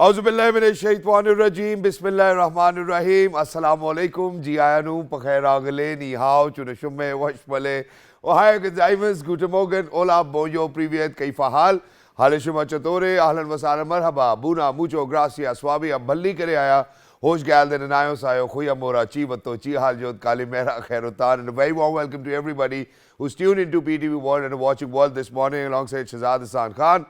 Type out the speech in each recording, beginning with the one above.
Auzubillahiminash-shaytanir-rajeem, Bismillahir-Rahmanir-Rahim, Assalamualaikum, Jiayanu, Pakhairagale, Ni Hao, Chunashumme, Washmale, Ohio Gazaimas, Guten Morgen, Hola, Bonjour, Privyet, Kaifa Hal, Halishuma Chatore, Ahlan Wasala Marhaba, Buna, Mucho, Gracias, Swabi, Abballi Kare Aya, Hosh Gal, the Nanayo Sayo, Khuya Mora, Chivato, Chihal Jod, Kalimera, Khairutan, and a very warm welcome to everybody who's tuned into PTV World and watching World this morning alongside Shahzad Hassan Khan.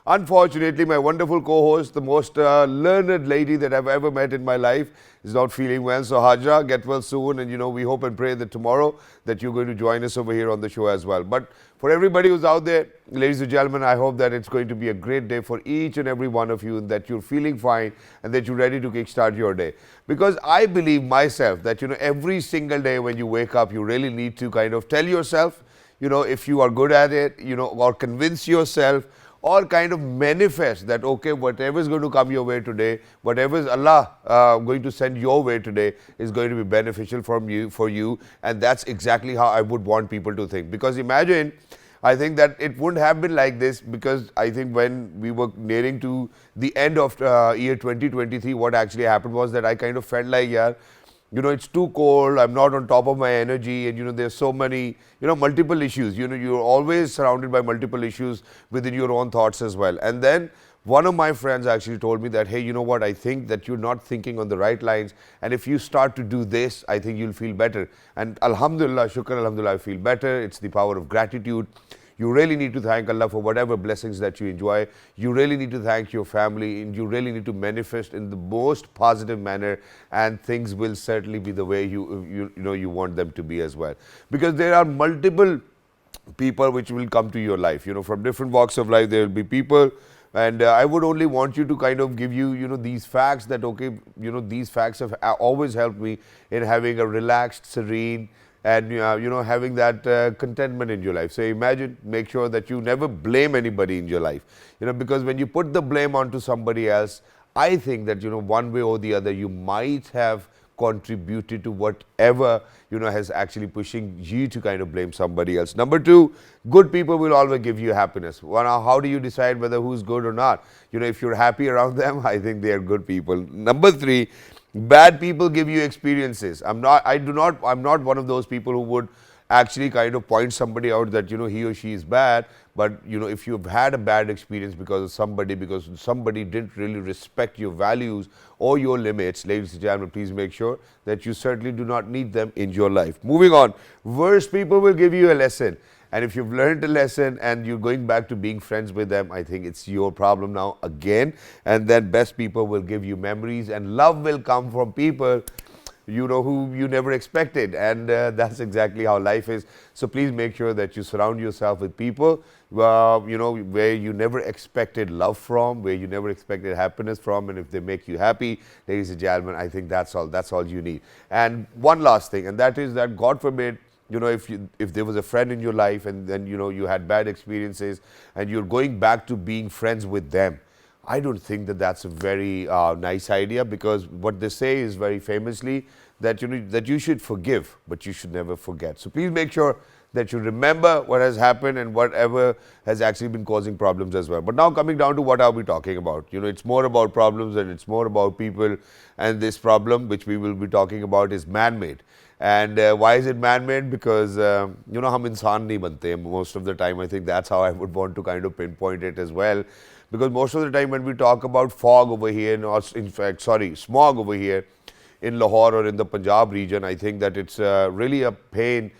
Unfortunately, my wonderful co-host, the most learned lady that I've ever met in my life, is not feeling well. So Hajra, get well soon, and we hope and pray that tomorrow that you're going to join us over here on the show as well. But for everybody who's out there, ladies and gentlemen, I hope that it's going to be a great day for each and every one of you, and that you're feeling fine and that you're ready to kickstart your day. Because I believe myself that every single day when you wake up, you really need to kind of tell yourself, if you are good at it, or convince yourself, or kind of manifest that, okay, whatever is going to come your way today, whatever is Allah going to send your way today is going to be beneficial for you. And that's exactly how I would want people to think. Because imagine, I think that it wouldn't have been like this, because I think when we were nearing to the end of year 2023, what actually happened was that I kind of felt like, yeah, it's too cold, I'm not on top of my energy, and there's so many, multiple issues. You're always surrounded by multiple issues within your own thoughts as well. And then one of my friends actually told me that, hey, you know what, I think that you're not thinking on the right lines, and if you start to do this, I think you'll feel better. And Alhamdulillah, Shukr, Alhamdulillah, I feel better. It's the power of gratitude. You really need to thank Allah for whatever blessings that you enjoy. You really need to thank your family, and you really need to manifest in the most positive manner, and things will certainly be the way you want them to be as well. Because there are multiple people which will come to your life. From different walks of life, there will be people. And I would only want you to kind of give you, these facts that, okay, these facts have always helped me in having a relaxed, serene, and having that contentment in your life. So imagine, make sure that you never blame anybody in your life, because when you put the blame onto somebody else, I think that one way or the other you might have contributed to whatever has actually pushing you to kind of blame somebody else. Number two, good people will always give you happiness. Well, now, how do you decide whether who's good or not? If you're happy around them, I think they are good people. Number three, bad people give you experiences. I'm not one of those people who would actually kind of point somebody out that he or she is bad. But if you've had a bad experience because somebody didn't really respect your values or your limits, ladies and gentlemen, please make sure that you certainly do not need them in your life. Moving on, worse people will give you a lesson. And if you've learned a lesson and you're going back to being friends with them, I think it's your problem now again. And then best people will give you memories, and love will come from people who you never expected. And that's exactly how life is. So please make sure that you surround yourself with people where you never expected love from, where you never expected happiness from. And if they make you happy, ladies and gentlemen, I think that's all you need. And one last thing, and that is that, God forbid, if there was a friend in your life and then you had bad experiences and you're going back to being friends with them, I don't think that that's a very nice idea, because what they say is very famously that that you should forgive, but you should never forget. So please make sure that you remember what has happened and whatever has actually been causing problems as well. But now, coming down to what are we talking about? It's more about problems and it's more about people. And this problem which we will be talking about is man-made. And why is it man-made? Because, hum insan nahi bante. Most of the time, I think that's how I would want to kind of pinpoint it as well. Because most of the time when we talk about fog over here, smog over here in Lahore or in the Punjab region, I think that it's really a pain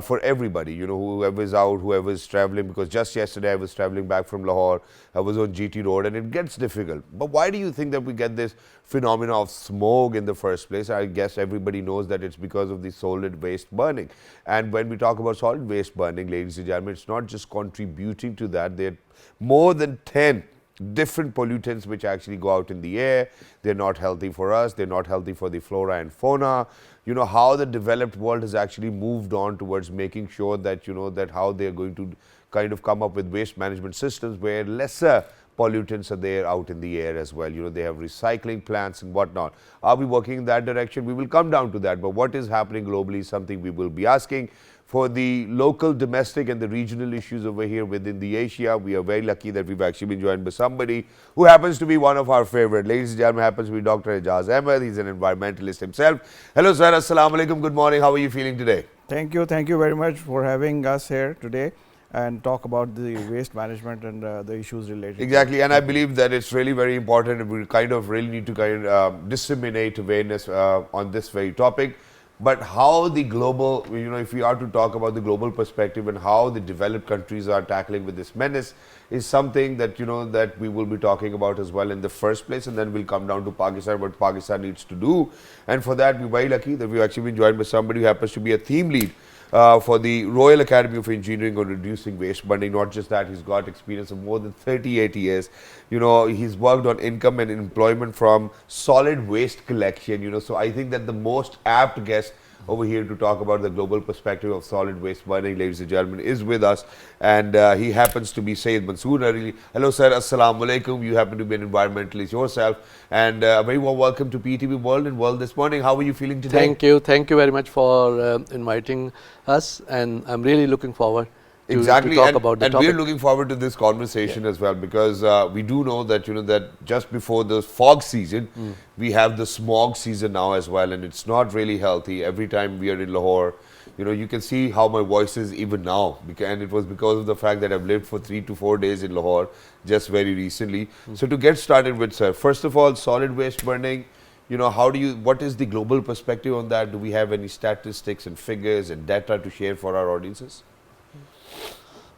for everybody, whoever is out, whoever is traveling. Because just yesterday I was traveling back from Lahore, I was on GT Road, and it gets difficult. But why do you think that we get this phenomena of smoke in the first place? I guess everybody knows that it's because of the solid waste burning. And when we talk about solid waste burning, ladies and gentlemen, it's not just contributing to that. There are more than 10 different pollutants which actually go out in the air. They're not healthy for us. They're not healthy for the flora and fauna. How the developed world has actually moved on towards making sure that, that how they're going to kind of come up with waste management systems where lesser pollutants are there out in the air as well. They have recycling plants and whatnot. Are we working in that direction? We will come down to that. But what is happening globally is something we will be asking. for the local, domestic and the regional issues over here within the Asia. We are very lucky that we've actually been joined by somebody who happens to be one of our favorite. Ladies and gentlemen, happens to be Dr. Ijaz Ahmed. He's an environmentalist himself. Hello sir, assalamu alaikum, good morning. How are you feeling today? Thank you very much for having us here today and talk about the waste management and the issues related. Exactly, and I believe that it's really very important and we kind of really need to disseminate awareness on this very topic. But how the global, if we are to talk about the global perspective and how the developed countries are tackling with this menace is something that, that we will be talking about as well in the first place, and then we'll come down to Pakistan, what Pakistan needs to do. And for that, we're very lucky that we've actually been joined by somebody who happens to be a theme lead for the Royal Academy of Engineering on reducing waste burning. Not just that, he's got experience of more than 38 years. He's worked on income and employment from solid waste collection, so I think that the most apt guest over here to talk about the global perspective of solid waste burning, ladies and gentlemen, is with us, and he happens to be Syed Mansoor Narili. Hello sir, assalamu alaikum. You happen to be an environmentalist yourself, and a very warm welcome to PTV World and World this morning. How are you feeling today? Thank you very much for inviting us, and I'm really looking forward to exactly talk about the topic. We're looking forward to this conversation as well, because we do know that that just before the fog season we have the smog season now as well, and it's not really healthy. Every time we are in Lahore, you can see how my voice is even now, and it was because of the fact that I've lived for 3 to 4 days in Lahore just very recently. So to get started with, sir, first of all, solid waste burning, what is the global perspective on that? Do we have any statistics and figures and data to share for our audiences?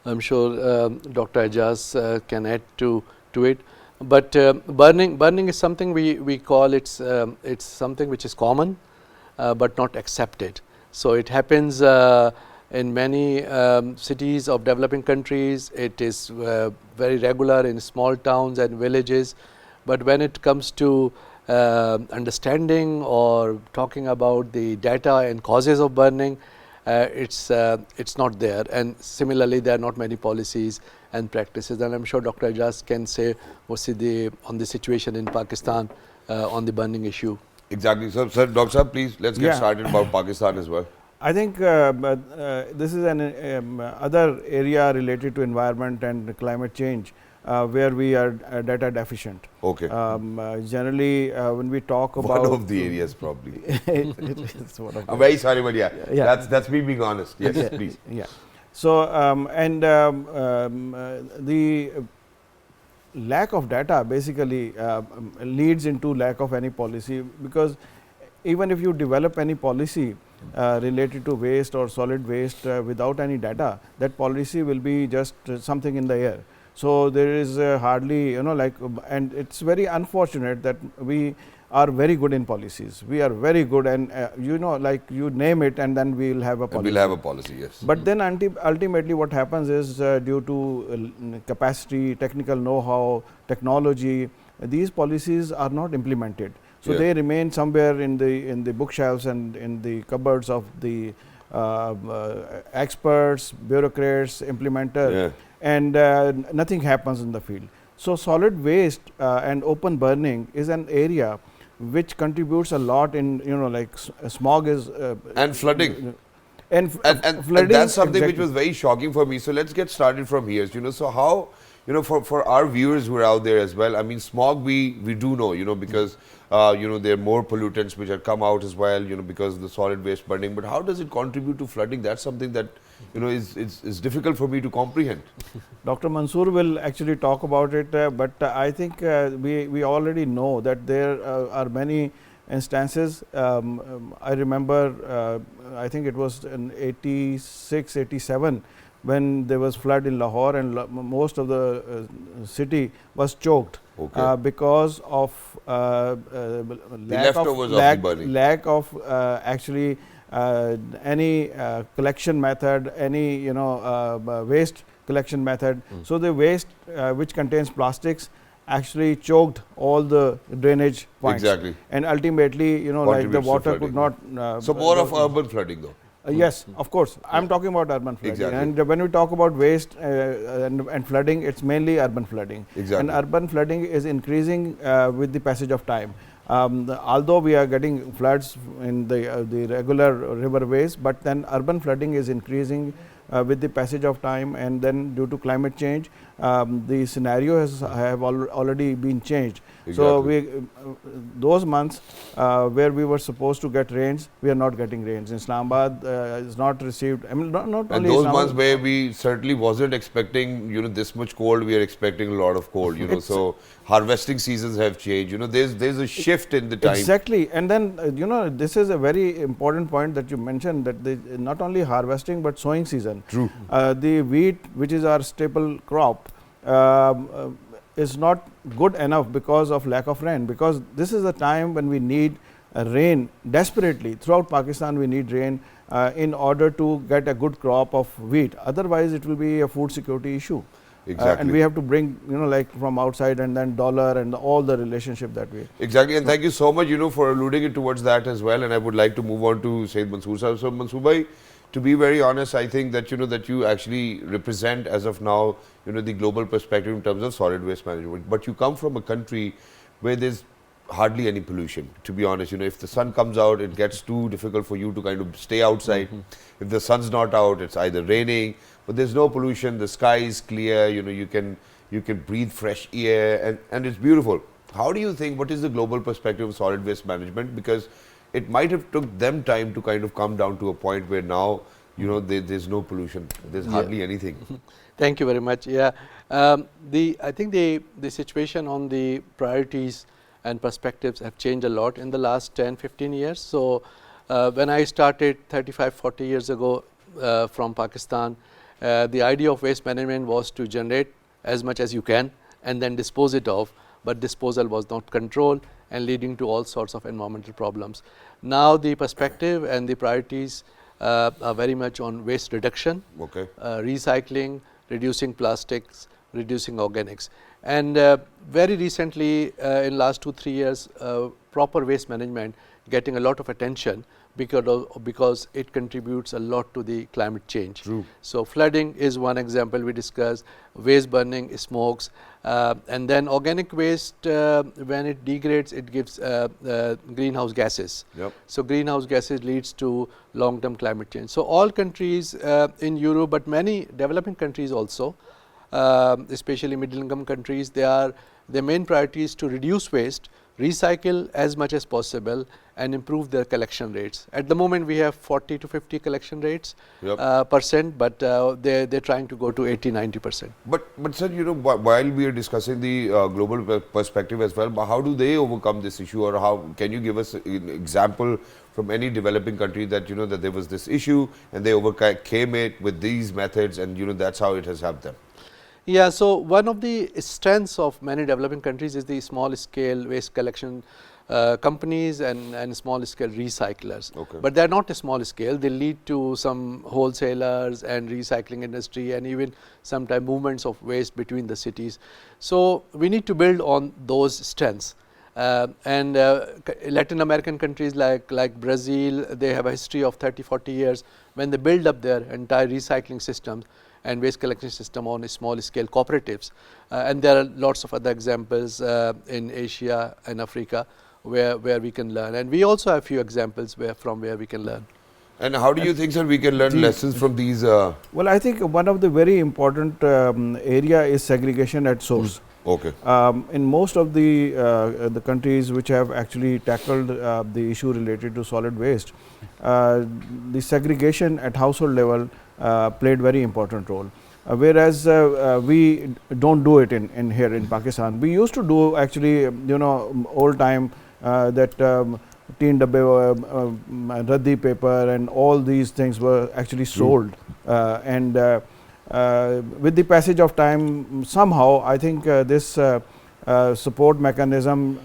I'm sure Dr. Ijaz can add to it. But burning is something we call it's something which is common but not accepted. So it happens in many cities of developing countries. It is very regular in small towns and villages. But when it comes to understanding or talking about the data and causes of burning, it's not there, and similarly there are not many policies and practices, and I'm sure Dr. Ijaz can say what's on the situation in Pakistan on the burning issue. Exactly. So, sir, Dr. Saab, please let's get started about Pakistan as well. I think this is an other area related to environment and climate change where we are data deficient. Okay. Generally, when we talk about one of the areas probably. It's one of I'm very sorry, but that's me being honest. Yes, please. Yeah. So the lack of data basically leads into lack of any policy, because even if you develop any policy related to waste or solid waste without any data, that policy will be just something in the air. So there is hardly, and it's very unfortunate that we are very good in policies. We are very good, and you name it, and then we will have a policy. We'll have a policy, yes. But then ultimately what happens is due to capacity, technical know-how, technology, these policies are not implemented. So they remain somewhere in the bookshelves and in the cupboards of the experts, bureaucrats, implementers, and nothing happens in the field. So solid waste and open burning is an area which contributes a lot in, smog is and flooding. And flooding, that's something exactly, which was very shocking for me. So let's get started from here. So how, for our viewers who are out there as well, I mean, smog we do know, because there are more pollutants which have come out as well, because of the solid waste burning. But how does it contribute to flooding? That's something that is difficult for me to comprehend. Dr. Mansoor will actually talk about it, but I think we already know that there are many instances. I remember, I think it was in 86, 87, when there was flood in Lahore, and most of the city was choked because of lack of actually any collection method, any waste collection method. So the waste which contains plastics actually choked all the drainage points. Exactly. And ultimately, like the water could not. So more of urban flooding though. Yes, of course. I'm talking about urban flooding. Exactly. And when we talk about waste and flooding, it's mainly urban flooding. Exactly. And urban flooding is increasing with the passage of time. Although we are getting floods in the regular riverways, but then urban flooding is increasing with the passage of time, and then due to climate change, the scenario have already been changed. So Exactly. those months where we were supposed to get rains, we are not getting rains. In Islamabad is not received. I mean, not And only those Islamabad, months where we certainly wasn't expecting, this much cold, we are expecting a lot of cold, so harvesting seasons have changed. There's a shift in the time. Exactly, and then this is a very important point that you mentioned, that not only harvesting but sowing season. True. The wheat, which is our staple crop, is not good enough because of lack of rain. Because this is the time when we need rain desperately. Throughout Pakistan, we need rain in order to get a good crop of wheat. Otherwise, it will be a food security issue. Exactly. And we have to bring, like from outside, and then dollar and all the relationship that way. Exactly, and thank you so much, for alluding it towards that as well. And I would like to move on to Sayyid Mansoor Sahib. So, Mansoor bhai, to be very honest, I think that that you actually represent as of now, the global perspective in terms of solid waste management. But you come from a country where there's hardly any pollution. To be honest, if the sun comes out, it gets too difficult for you to kind of stay outside. If the sun's not out, it's either raining, but there's no pollution. The sky is clear. You can breathe fresh air, and it's beautiful. How do you think? What is the global perspective of solid waste management? Because it might have took them time to kind of come down to a point where now there's no pollution. There's hardly anything. Thank you very much. Yeah, I think the situation on the priorities and perspectives have changed a lot in the last 10-15 years. So when I started 35-40 years ago from Pakistan, the idea of waste management was to generate as much as you can and then dispose it off, but disposal was not controlled and leading to all sorts of environmental problems. Now the perspective and the priorities are very much on waste reduction, Okay. Recycling, reducing plastics, reducing organics. And very recently, in last 2-3 years, proper waste management getting a lot of attention because it contributes a lot to the climate change. True. So flooding is one example we discussed, waste burning, smokes, and then organic waste, when it degrades, it gives greenhouse gases. Yep. So greenhouse gases leads to long-term climate change. So all countries in Europe, but many developing countries also, especially middle-income countries, their main priority is to reduce waste, recycle as much as possible, and improve their collection rates. At the moment, we have 40 to 50 collection rates percent, but they're trying to go to 80-90%. But sir, while we are discussing the global perspective as well, how do they overcome this issue, or how can you give us an example from any developing country that that there was this issue and they overcame it with these methods, and that's how it has helped them? Yeah, so one of the strengths of many developing countries is the small scale waste collection companies and small scale recyclers. Okay. But they are not a small scale, they lead to some wholesalers and recycling industry and even sometimes movements of waste between the cities. So we need to build on those strengths. And Latin American countries like Brazil, they have a history of 30-40 years when they build up their entire recycling systems and waste collection system on small scale cooperatives. And there are lots of other examples in Asia and Africa where we can learn. And we also have few examples from where we can learn. And how do you think, sir, we can learn lessons from these? Well, I think one of the very important area is segregation at source. Okay. In most of the countries which have actually tackled the issue related to solid waste, the segregation at household level played very important role. Whereas we don't do it in here in Pakistan. We used to do actually, old time that teen dabbe, raddi paper and all these things were actually sold. And with the passage of time, somehow I think this support mechanism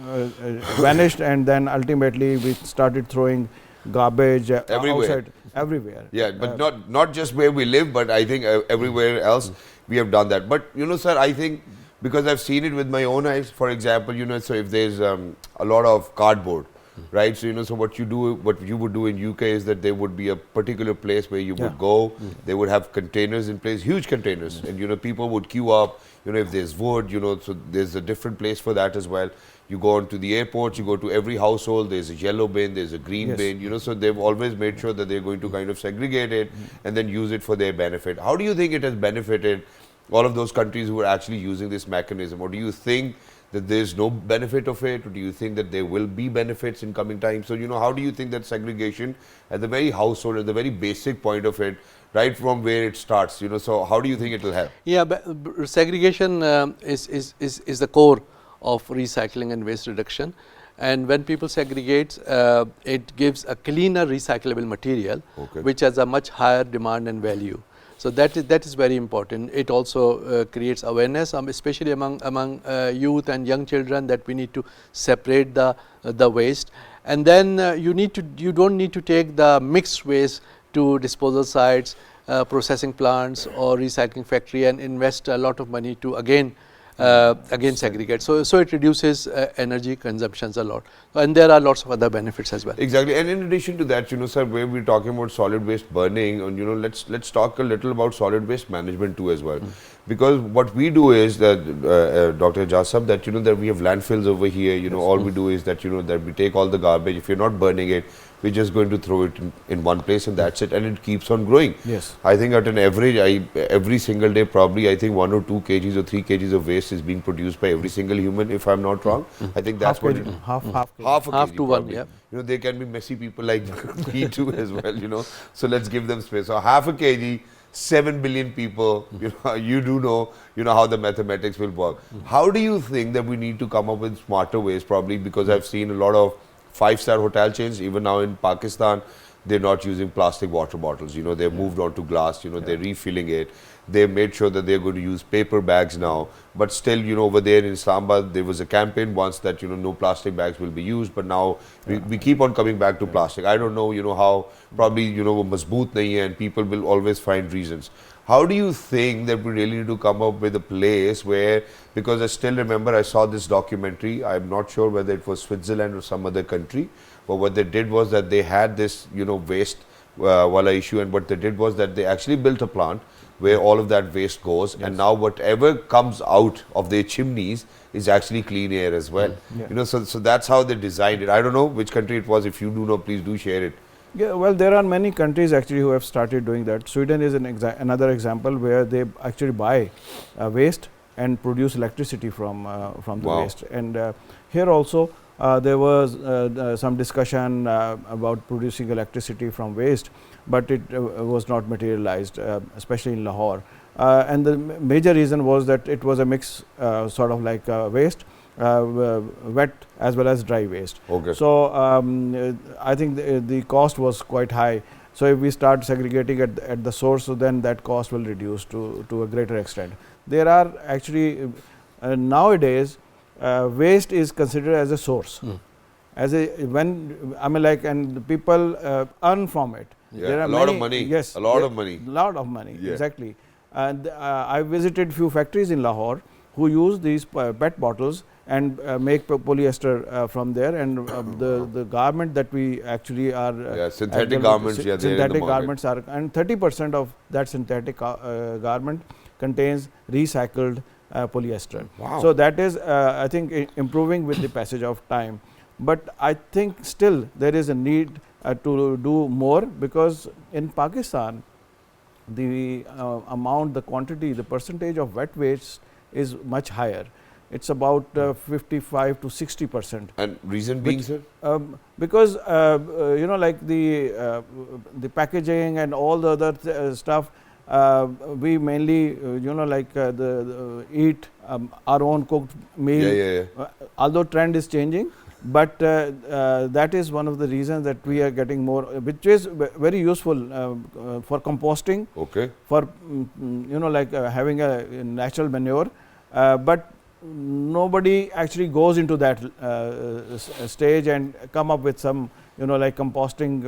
vanished, and then ultimately we started throwing garbage outside everywhere. Yeah, but not just where we live, but I think everywhere else we have done that. But sir, I think because I've seen it with my own eyes. For example, so if there's a lot of cardboard, right? So so what you would do in UK is that there would be a particular place where you would go. They would have containers in place, huge containers, and people would queue up. If there's wood, so there's a different place for that as well. You go onto the airports, you go to every household, there's a yellow bin, there's a green Yes. bin, you know, so they've always made sure that they're going to kind of segregate it and then use it for their benefit. How do you think it has benefited all of those countries who are actually using this mechanism? Or do you think that there's no benefit of it, or do you think that there will be benefits in coming times? So, you know, how do you think that segregation at the very household, at the very basic point of it, right from where it starts, you know, so how do you think it will help? Yeah, but segregation is the core of recycling and waste reduction. And when people segregate, it gives a cleaner recyclable material, Okay. which has a much higher demand and value. So that is very important. It also creates awareness, especially among youth and young children, that we need to separate the waste. And then you don't need to take the mixed waste to disposal sites, processing plants or recycling factory and invest a lot of money to again segregate. So it reduces energy consumptions a lot, and there are lots of other benefits as well. Exactly. And in addition to that, you know, sir, where we're talking about solid waste burning, and you know, let's talk a little about solid waste management too as well. Because what we do is that, Dr. Jasab, that you know that we have landfills over here. You know, all we do is that, you know, that we take all the garbage. If you're not burning it, we're just going to throw it in one place, and that's it. And it keeps on growing. Yes. I think at an average, every single day, probably I think 1 or 2 kgs or 3 kgs of waste is being produced by every single human. If I'm not wrong, I think that's half what kg, it, half kg. half a Half kg to one, probably. yeah. You know, there can be messy people like me too as well, you know. So let's give them space. So half a kg, 7 billion people, you know, you do know, you know, how the mathematics will work. How do you think that we need to come up with smarter ways? Probably because I've seen a lot of 5-star hotel chains, even now in Pakistan, they're not using plastic water bottles. You know, they've moved on to glass, you know, they're refilling it. They made sure that they're going to use paper bags now. But still, you know, over there in Islamabad, there was a campaign once that, you know, no plastic bags will be used. But now we keep on coming back to plastic. I don't know, you know, how probably, you know, mazboot nahi hai, and people will always find reasons. How do you think that we really need to come up with a place where, because I still remember I saw this documentary, I'm not sure whether it was Switzerland or some other country, but what they did was that they had this, you know, waste wala issue, and what they did was that they actually built a plant where all of that waste goes, and now whatever comes out of their chimneys is actually clean air as well. Yeah. You know, so that's how they designed it. I don't know which country it was. If you do know, please do share it. Yeah, well, there are many countries actually who have started doing that. Sweden is another example where they actually buy waste and produce electricity from the Wow. waste. And here also there was some discussion about producing electricity from waste, but it was not materialized, especially in Lahore. And the major reason was that it was a mix, sort of like waste, wet as well as dry waste. Okay. So I think the cost was quite high. So if we start segregating at the source, so then that cost will reduce to a greater extent. There are actually nowadays waste is considered as a source, as a when I mean like, and the people earn from it. Yeah, There are a lot of many- money. Yes, A lot there- of money. Lot of money. Yeah. Exactly. And I visited few factories in Lahore who use these PET bottles and make polyester from there, and the garment that we actually are synthetic garments, yeah, they're in the synthetic market. garments are, and 30% of that synthetic garment contains recycled polyester. Wow. So that is I think improving with the passage of time, but I think still there is a need to do more, because in Pakistan the amount, the quantity, the percentage of wet waste is much higher. It's about 55 to 60%. And reason being, sir? Because you know, like the packaging and all the other stuff, we mainly you know, like the eat our own cooked meal. Yeah. Although trend is changing, but that is one of the reasons that we are getting more, which is very useful for composting, Okay. for you know, like having a natural manure, but nobody actually goes into that stage and come up with some, you know, like composting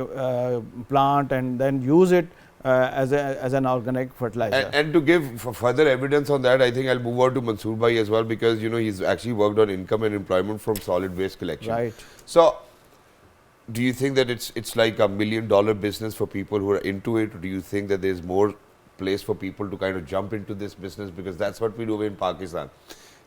plant and then use it as an organic fertilizer. And to give further evidence on that, I think I'll move on to Mansoor Bhai as well, because you know he's actually worked on income and employment from solid waste collection. Right. So, do you think that it's like $1 million business for people who are into it, or do you think that there's more place for people to kind of jump into this business, because that's what we do in Pakistan?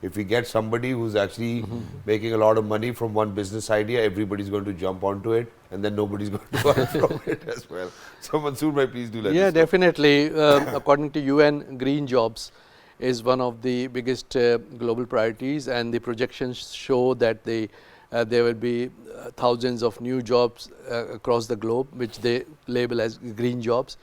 if we get somebody who's actually making a lot of money from one business idea, everybody's going to jump onto it, and then nobody's going to earn from it as well. So Mansoor bhai, please do let Yeah, us know. definitely. According to UN, green jobs is one of the biggest global priorities, and the projections show that there will be thousands of new jobs across the globe, which they label as green jobs.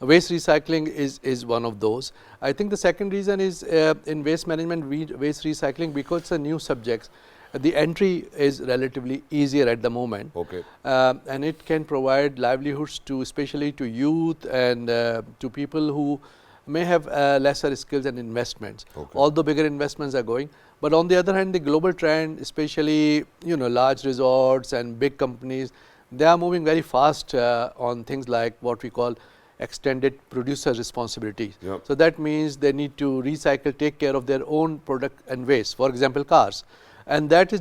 Waste recycling is one of those. I think the second reason is in waste management, waste recycling, because it's a new subject, the entry is relatively easier at the moment. Okay. And it can provide livelihoods to, especially to youth and to people who may have lesser skills and investments. Okay. Although bigger investments are going. But on the other hand, the global trend, especially large resorts and big companies, they are moving very fast on things like what we call extended producer responsibilities. Yep. So that means they need to recycle, take care of their own product and waste, for example cars, and that is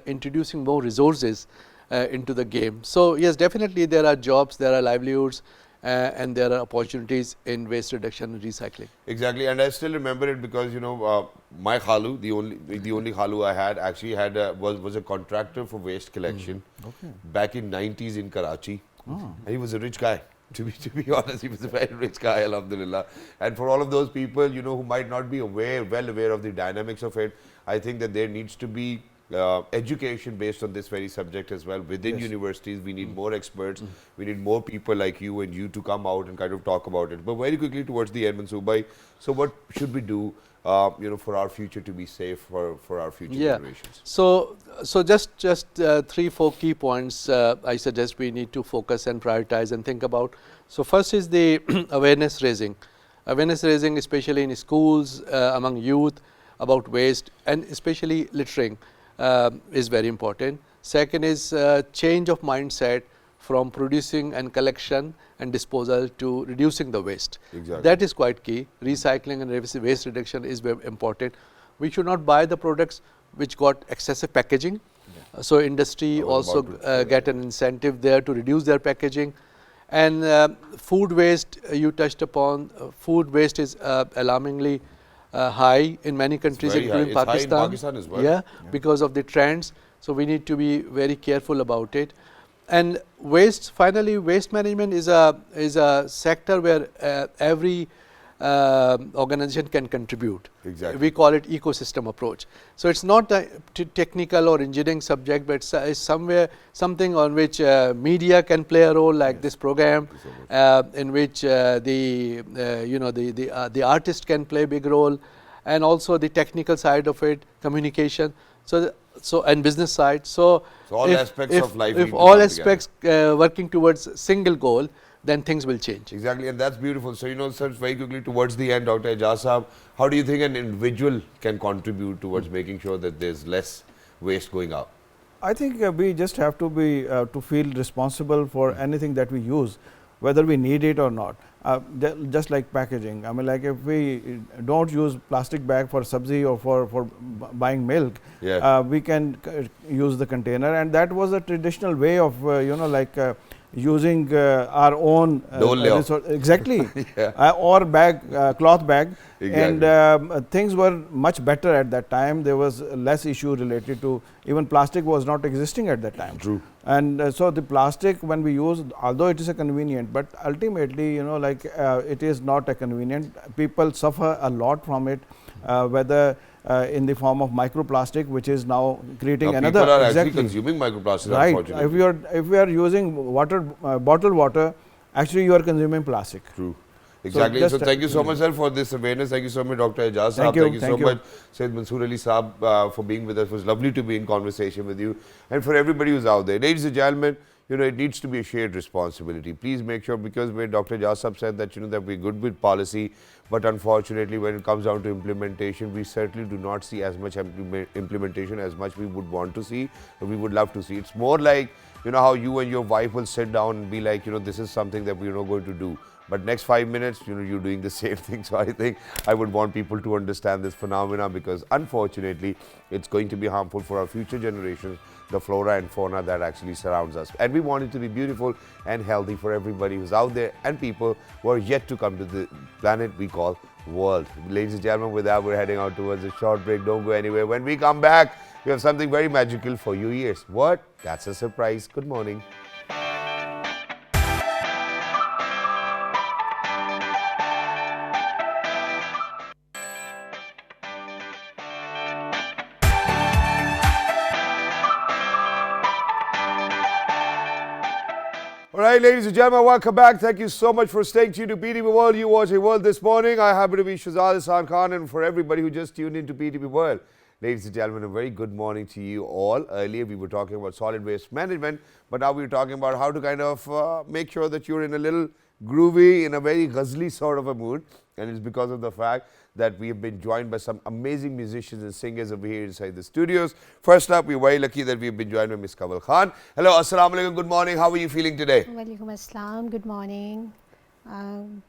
introducing more resources into the game. So yes, definitely there are jobs, there are livelihoods, and there are opportunities in waste reduction and recycling. Exactly, and I still remember it because my khalu, the only khalu I had, actually had was a contractor for waste collection back in 90s in Karachi, and he was a rich guy. To be honest, he was a very rich guy, alhamdulillah. And for all of those people, who might not be well aware of the dynamics of it, I think that there needs to be education based on this very subject as well. Within universities, we need more experts. We need more people like you and you to come out and kind of talk about it. But very quickly towards the end, Mansoor bhai, so what should we do, for our future to be safe for our future generations? So just 3-4 key points I suggest we need to focus and prioritize and think about. So first is the awareness raising. Awareness raising, especially in schools, among youth, about waste, and especially littering is very important. Second is change of mindset from producing and collection and disposal to reducing the waste. Exactly. That is quite key. Recycling and waste reduction is very important. We should not buy the products which got excessive packaging. So industry also get an incentive there to reduce their packaging. And food waste, you touched upon. Food waste is alarmingly high in many countries, including Pakistan. Pakistan. High in Pakistan as well. Yeah, because of the trends. So we need to be very careful about it. And waste, finally, waste management is a sector where every organization can contribute. Exactly. We call it ecosystem approach. So it's not a technical or engineering subject, but it's something on which media can play a role, like this program, in which the artist can play a big role, and also the technical side of it, communication. So and business side. So all aspects of life. If all aspects working towards single goal, then things will change. Exactly, and that's beautiful. So, sir, very quickly towards the end, Dr. Ijaz Saab, how do you think an individual can contribute towards making sure that there's less waste going out? I think we just have to be to feel responsible for anything that we use, whether we need it or not. Just like packaging. I mean, like if we don't use plastic bag for sabzi or for buying milk, we can use the container, and that was a traditional way of using our own resource, exactly, or cloth bag, exactly. And things were much better at that time. There was less issue related to, even plastic was not existing at that time. True. And so the plastic, when we use, although it is a convenient, but ultimately, it is not a convenient. People suffer a lot from it, whether in the form of microplastic, which is now creating another. People are actually consuming microplastics. Right. Unfortunately. If we are using bottled water, actually you are consuming plastic. True. Exactly. So thank you so much, sir, for this awareness. Thank you so much, Dr. Ijaz Saab. Thank you so much, Syed Mansoor Ali Saab, for being with us. It was lovely to be in conversation with you. And for everybody who's out there, ladies and gentlemen, it needs to be a shared responsibility. Please make sure, because when Dr. Ijaz Saab said that, that we're good with policy, but unfortunately, when it comes down to implementation, we certainly do not see as much implementation as much we would want to see, or we would love to see. It's more like, how you and your wife will sit down and be like, this is something that we're not going to do. but next 5 minutes, you're doing the same thing. So I think I would want people to understand this phenomena, because unfortunately, it's going to be harmful for our future generations, the flora and fauna that actually surrounds us. And we want it to be beautiful and healthy for everybody who's out there and people who are yet to come to the planet we call world. Ladies and gentlemen, with that, we're heading out towards a short break. Don't go anywhere. When we come back, we have something very magical for your ears. What? That's a surprise. Good morning. All right, ladies and gentlemen, welcome back. Thank you so much for staying tuned to PTV World. You watch a World this morning. I happen to be Shahzad Hasan Khan, and for everybody who just tuned into PTV World, ladies and gentlemen, a very good morning to you all. Earlier, we were talking about solid waste management, but now we're talking about how to kind of make sure that you're in a little groovy, in a very ghazli sort of a mood. And it's because of the fact that we have been joined by some amazing musicians and singers over here inside the studios. First up, we're very lucky that we've been joined by Miss Kanwal Khan. Hello, assalamu alaikum, good morning. How are you feeling today? वालेकुम अस्सलाम, good morning.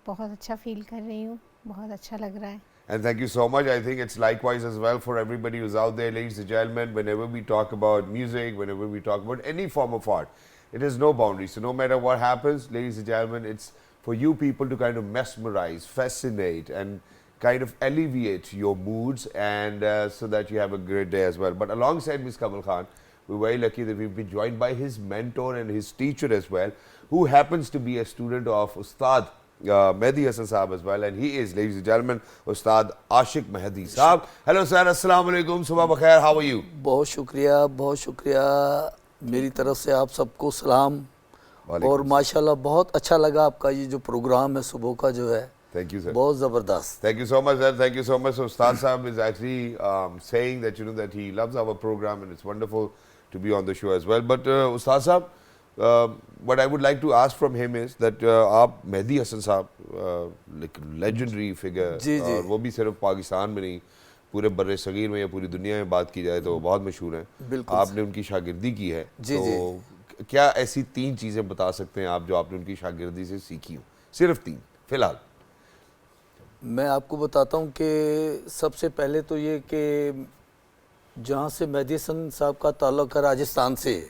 बहुत अच्छा feel कर रही हूँ, बहुत अच्छा लग रहा है. And thank you so much. I think it's likewise as well for everybody who's out there, ladies and gentlemen. Whenever we talk about music, whenever we talk about any form of art, it has no boundaries. So no matter what happens, ladies and gentlemen, it's for you people to kind of mesmerize, fascinate, and kind of alleviate your moods, and so that you have a great day as well. But alongside Miss Kanwal Khan, we're very lucky that we've been joined by his mentor and his teacher as well, who happens to be a student of Ustad Mehdi Hasan Saab as well, and he is, ladies and gentlemen, Ustad Ashik Mehdi Saab. Hello sir, assalamu alaikum, subah bakhair, how are you? बहुत शुक्रिया मेरी तरफ से आप सबको सलाम. और माशाल्लाह बहुत अच्छा लगा आपका ये जो प्रोग्राम है सुबह का जो है. Thank you, sir. बहुत ज़बरदस्त. Thank you so much, sir. Thank you so much. So Ustad Saab is actually saying that that he loves our program, and it's wonderful to be on the show as well. But Ustad Saab, what I would like to ask from him is that आप Mehdi Hasan Saab, like legendary figure, जी, जी. और वो भी सिर्फ पाकिस्तान में नहीं, पूरे बर्रे सगीर में या पूरी दुनिया में बात की जाए तो बहुत मशहूर हैं. बिल्कुल. आपने उनकी शागिर्दी की है. जी, तो क्या ऐसी 3 चीज़ें बता सकते हैं आप जो आपने उनकी शागिर्दी से सीखी हो? सिर्फ 3 फिलहाल. मैं आपको बताता हूँ कि सबसे पहले तो ये कि जहाँ से मेहदी हसन साहब का ताल्लुक़ है राजस्थान से,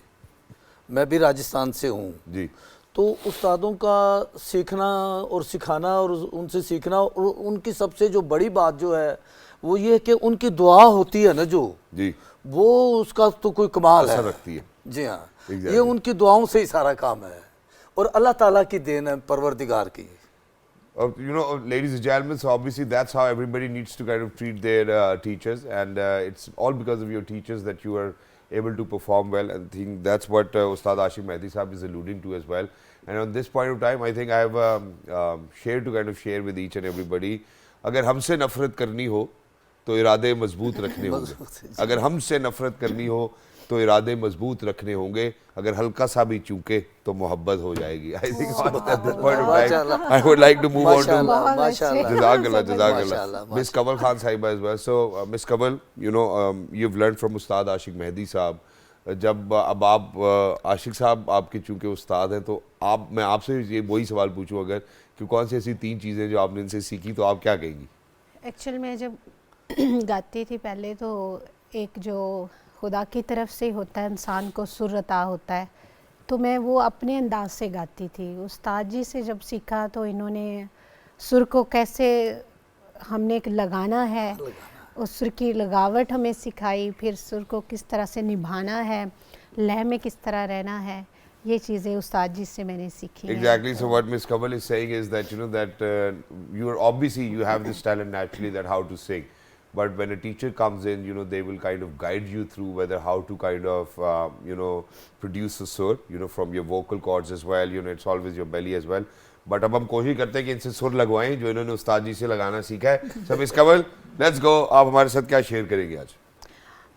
मैं भी राजस्थान से हूँ जी. तो उस्तादों का सीखना और सिखाना और उनसे सीखना, और उनकी सबसे जो बड़ी बात जो है वो ये है कि उनकी दुआ होती है ना जो जी, वो उसका तो कोई कमाल असर है. रखती है. जी हाँ, Exactly. ये उनकी दुआओं से ही सारा काम है और अल्लाह ताला की देन है, परवरदिगार की. Ladies and gentlemen, so obviously that's how everybody needs to kind of treat their teachers, and it's all because of your teachers that you are able to perform well, and I think that's what Ustad Ashik Mehdi Saab is alluding to as well. And on this point of time, I think I have shared to kind of share with each and everybody, अगर हमसे नफरत करनी हो तो इरादे मजबूत रखने होंगे. अगर हमसे नफरत करनी हो तो इरादे मजबूत रखने होंगे. अगर हल्का सा भी चूके तो मोहब्बत हो जाएगी. I think at this point of time, I would like to move on to Jazakallah. Miss Kanwal Khan Sahiba as well. So Miss Kanwal, you've learned from Ustad Ashik Mehdi Saab. जब अब आप आशिक साहब आपके चूँकि उस्ताद हैं, तो मैं आपसे ये वही सवाल पूछूं अगर कि कौन सी ऐसी 3 चीज़ें जो आपने इनसे सीखी तो आप क्या कहेंगी? एक्चुअल में जब गाती थी पहले तो एक जो खुदा की तरफ से होता है, इंसान को सुर अता होता है, तो मैं वो अपने अंदाज से गाती थी. उस्ताद जी से जब सीखा तो इन्होंने सुर को कैसे हमने लगाना है, उस सुर की लगावट हमें सिखाई, फिर सुर को किस तरह से निभाना है, लय में किस तरह रहना है, ये चीज़ें उस्ताद जी से मैंने सीखी. Exactly. So what Miss Kanwal is saying is that you are obviously you have this talent naturally that how to sing, but when a teacher comes in, they will kind of guide you through whether how to kind of produce a sur, from your vocal cords as well. It's always your belly as well. But अब हम कोशिश करते हैं कि इनसे सुर लगवाएं जो इन्होंने उस्ताद जी से लगाना सीखा है. सब मिस कंवल, लेट्स गो. आप हमारे साथ क्या शेयर करेंगे आज?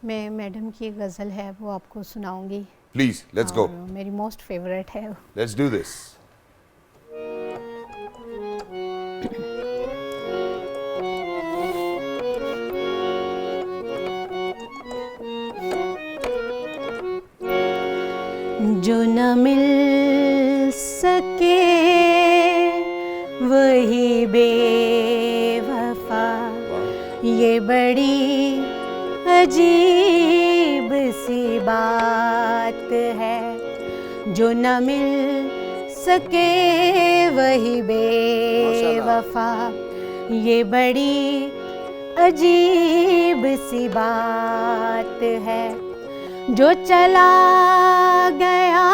मैं मैडम की गज़ल है वो आपको सुनाऊंगी. Please let's go. मेरी मोस्ट फेवरेट है. Let's do this. जो न मिल सके वही बेवफा। ये बड़ी अजीब सी बात है, जो न मिल सके वही बेवफा। ये बड़ी अजीब सी बात है, जो चला गया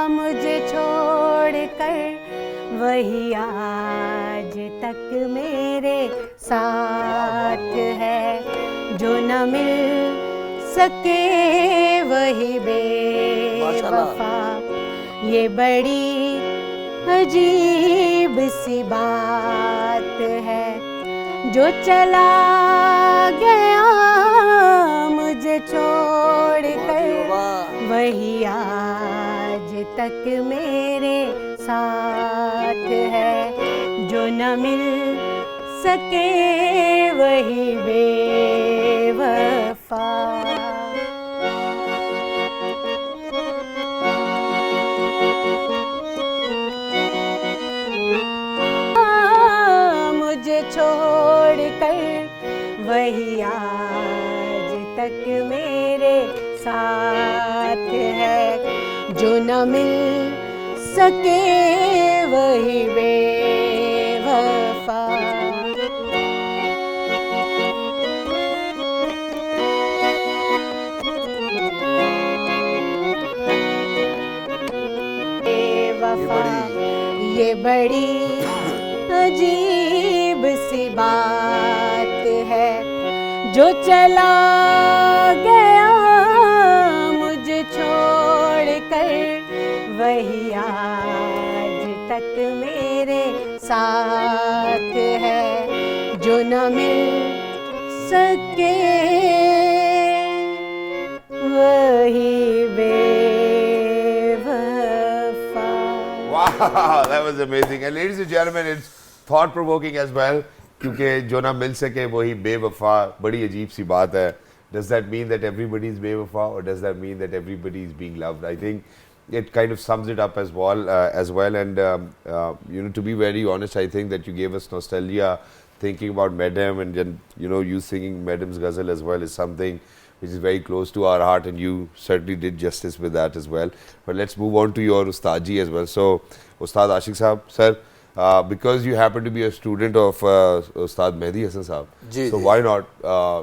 मुझे छोड़ कर, वही आज तक मेरे साथ है। जो न मिल सके वही बेवफा। ये बड़ी अजीब सी बात है, जो चला गया मुझे छोड़ कर, वही आज तक मेरे साथ है। जो न मिल सके वही बेवफा। मुझे छोड़ कर, वही आज तक मेरे साथ है। जो न मिल सके वही बेवफा। ये बड़ी अजीब सी बात है, जो चला गया मुझे छोड़ कर, वही आज तक मेरे साथ है। जो न मिल सके वही बेवफा। Wow, that was amazing. And ladies and gentlemen, it's thought provoking as well. क्योंकि जो ना मिल सके वही बेवफा, बड़ी अजीब सी बात है. Does that mean that everybody is बेवफा, or does that mean that everybody is being loved? I think it kind of sums it up as well. And you know, to be very honest, I think that you gave us nostalgia thinking about Madam, and then you know, you singing Madam's ghazal as well is something which is very close to our heart, and you certainly did justice with that as well. But let's move on to your Ustadji as well. So, Ustad Ashik Sahab, sir, because you happen to be a student of Ustad Mehdi Hasan Sahab, so why not,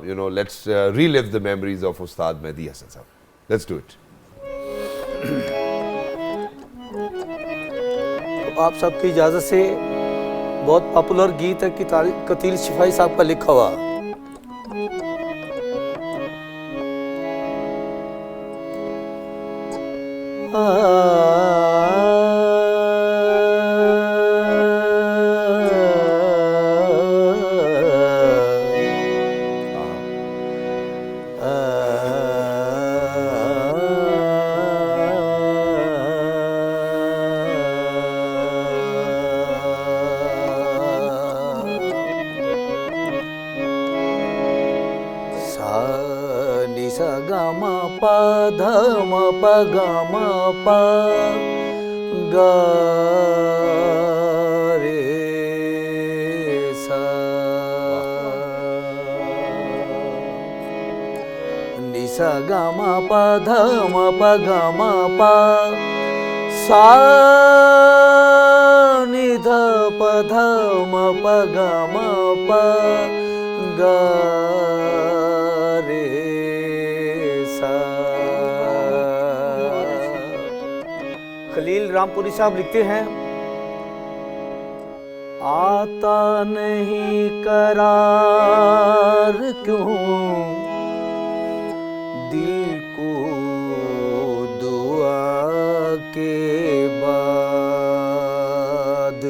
you know, let's relive the memories of Ustad Mehdi Hasan Sahab. Let's do it. आप सबकी इजाज़त से बहुत popular गीत है कतील शिफाई साहब का लिखा हुआ। खलील रामपुरी साहब लिखते हैं, आता नहीं करार क्यों दिल को दुआ के बाद,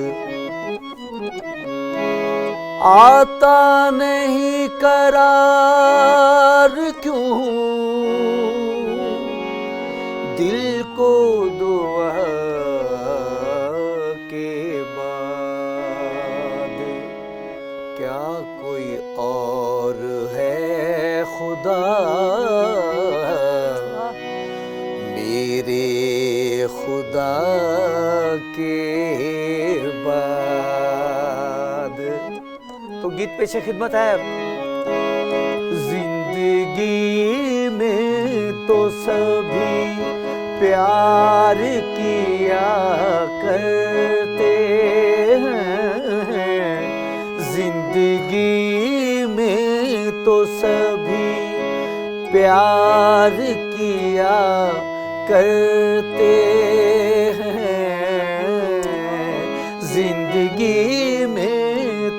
आता नहीं करार क्यों दिल को दुआ के बाद, क्या कोई और है खुदा मेरे खुदा के बाद। पेश खिदमत है। जिंदगी में तो सभी प्यार किया करते हैं, जिंदगी में तो सभी प्यार किया करते हैं, जिंदगी में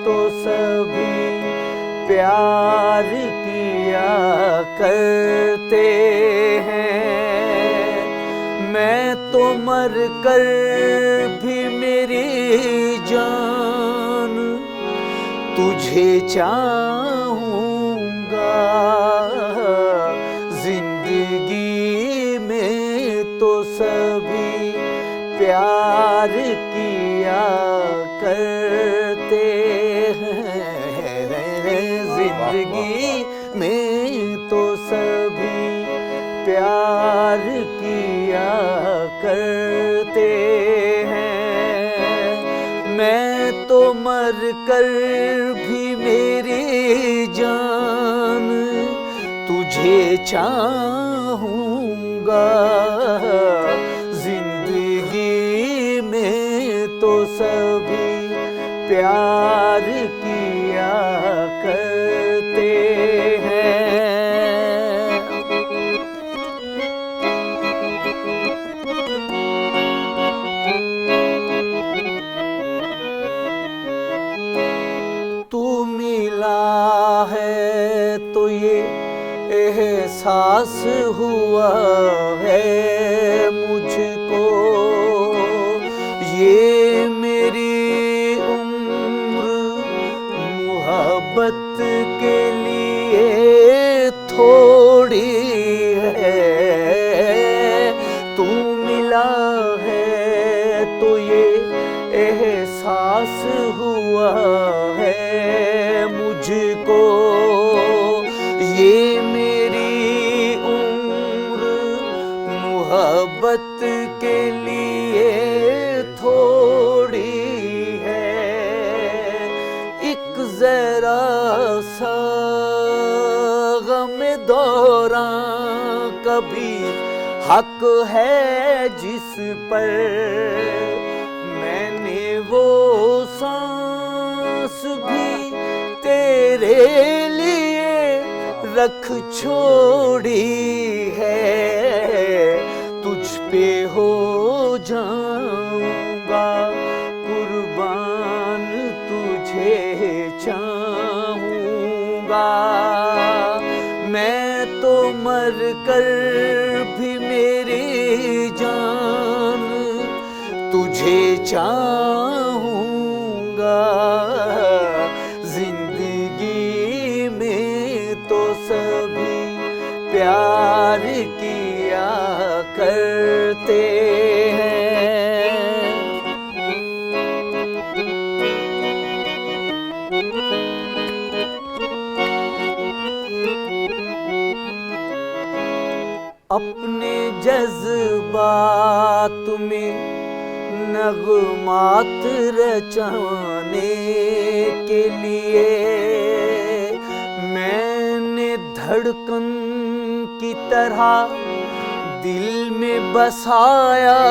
तो सभी प्यार किया करते हैं। मैं तो मर कर भी मेरी जान तुझे चाहूँगा, जिंदगी में तो सभी प्यार किया करते हैं, जिंदगी में तो सभी प्यार किया करते हैं। मैं तो मर कर भी मेरी जान तुझे चाहूँगा, जिंदगी में तो सभी प्यार किया करते हैं। तू मिला है तो ये एहसास हुआ है मुझको, ये मेरी उम्र मोहब्बत के लिए थोड़ी है। तू मिला है तो ये एहसास हुआ है मुझको, ये मेरी उम्र मोहब्बत के लिए थोड़ी है। एक जरा सा गम दौरां कभी हक है जिस पर मैंने वो सांस भी तेरे लिए रख छोड़ी है। तुझ पे हो जाऊंगा कुर्बान, तुझे चाहूंगा। मैं तो मर कर भी मेरी जान तुझे चाहूंगा, जिंदगी में तो सभी प्यार किया करते हैं। अपने जज्बात में नगमात रचाने के लिए मैंने धड़कन की तरह दिल में बसाया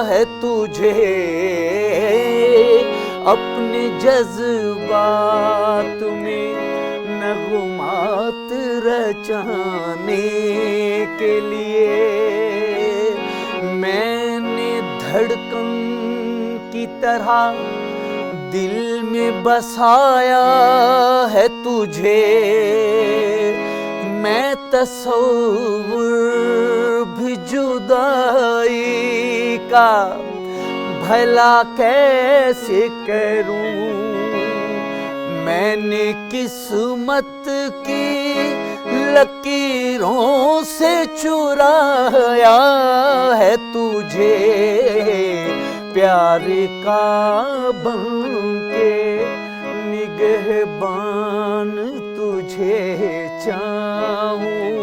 है तुझे। अपने जज्बात में नगमात रचाने के लिए मैंने धड़कन की तरह दिल में बसाया है तुझे। मैं तस्वुर भी जुदाई का भला कैसे करूं, मैंने किस्मत की लकीरों से चुराया है तुझे। प्यार का बनके निगहबान तुझे चाहूंगा।